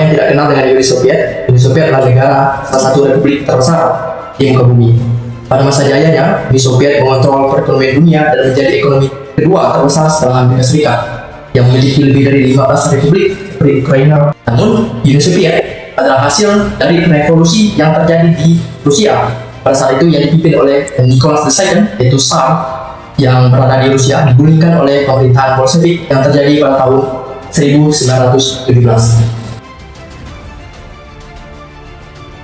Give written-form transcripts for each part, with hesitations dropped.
yang tidak kenal dengan Uni Soviet adalah negara salah satu republik terbesar di muka bumi. Pada masa jayanya, Uni Soviet mengontrol perekonomian dunia dan menjadi ekonomi kedua terbesar setelah Amerika Serikat yang memiliki lebih dari 15 republik seperti Ukraina. Namun, Uni Soviet adalah hasil dari revolusi yang terjadi di Rusia. Pada saat itu yang dipimpin oleh Nicholas II, yaitu Tsar yang berada di Rusia, digulingkan oleh pemerintahan Bolshevik yang terjadi pada tahun 1917.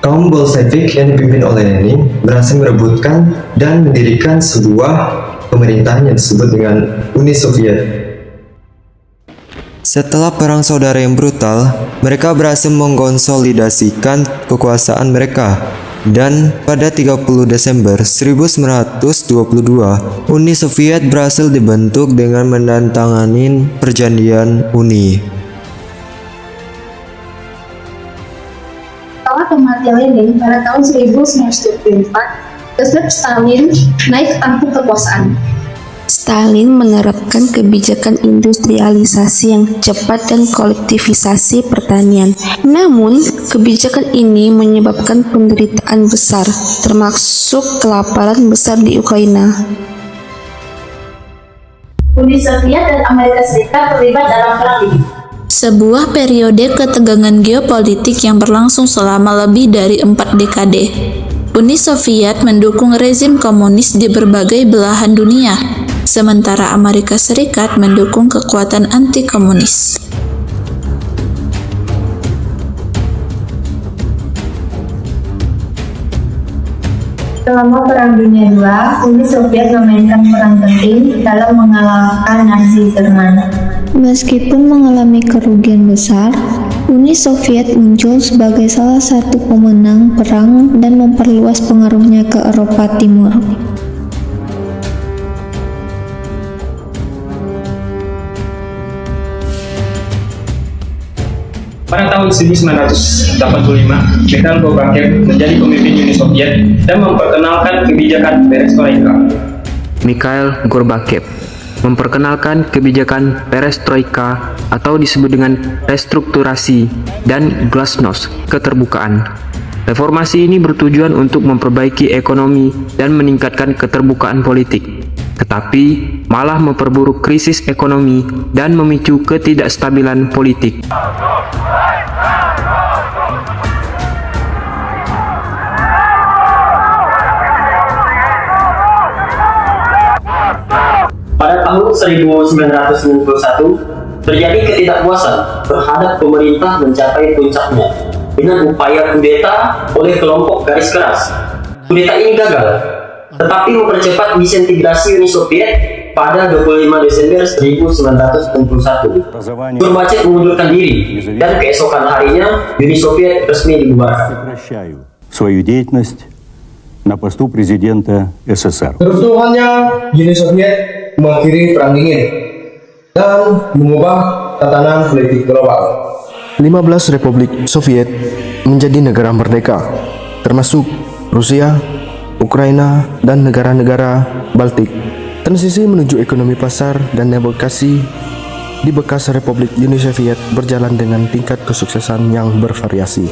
Kaum Bolshevik yang dipimpin oleh Lenin berhasil merebutkan dan mendirikan sebuah pemerintahan yang disebut dengan Uni Soviet. Setelah perang saudara yang brutal, mereka berhasil mengkonsolidasikan kekuasaan mereka. Dan pada 30 Desember 1922, Uni Soviet berhasil dibentuk dengan menandatangani Perjanjian Uni. Setelah kematian Lenin pada tahun 1924, Joseph Stalin naik ke tampuk kekuasaan. Stalin menerapkan kebijakan industrialisasi yang cepat dan kolektivisasi pertanian. Namun, kebijakan ini menyebabkan penderitaan besar, termasuk kelaparan besar di Ukraina. Uni Soviet dan Amerika Serikat terlibat dalam perang ini. Sebuah periode ketegangan geopolitik yang berlangsung selama lebih dari 4 dekade. Uni Soviet mendukung rezim komunis di berbagai belahan dunia, sementara Amerika Serikat mendukung kekuatan anti-komunis. Selama Perang Dunia II, Uni Soviet memainkan peran penting dalam mengalahkan Nazi Jerman. Meskipun mengalami kerugian besar, Uni Soviet muncul sebagai salah satu pemenang perang dan memperluas pengaruhnya ke Eropa Timur. Pada tahun 1985, Mikhail Gorbachev menjadi pemimpin Uni Soviet dan memperkenalkan kebijakan perestroika. Mikhail Gorbachev memperkenalkan kebijakan perestroika atau disebut dengan restrukturasi dan glasnost, keterbukaan. Reformasi ini bertujuan untuk memperbaiki ekonomi dan meningkatkan keterbukaan politik, tetapi malah memperburuk krisis ekonomi dan memicu ketidakstabilan politik. Pada tahun 1991, terjadi ketidakpuasan terhadap pemerintah mencapai puncaknya dengan upaya kudeta oleh kelompok garis keras. Kudeta ini gagal, tetapi mempercepat disintegrasi Uni Soviet pada 25 Desember 1991. Gorbachev mengundurkan diri dan keesokan harinya Uni Soviet resmi dibubarkan. Свою деятельность на посту президента СССР. Keruntuhannya Uni Soviet mengakhiri Perang Dingin dan mengubah tatanan politik global. 15 Republik Soviet menjadi negara merdeka, termasuk Rusia, Ukraina, dan negara-negara Baltik. Transisi menuju ekonomi pasar dan demokrasi di bekas Republik Uni Soviet berjalan dengan tingkat kesuksesan yang bervariasi.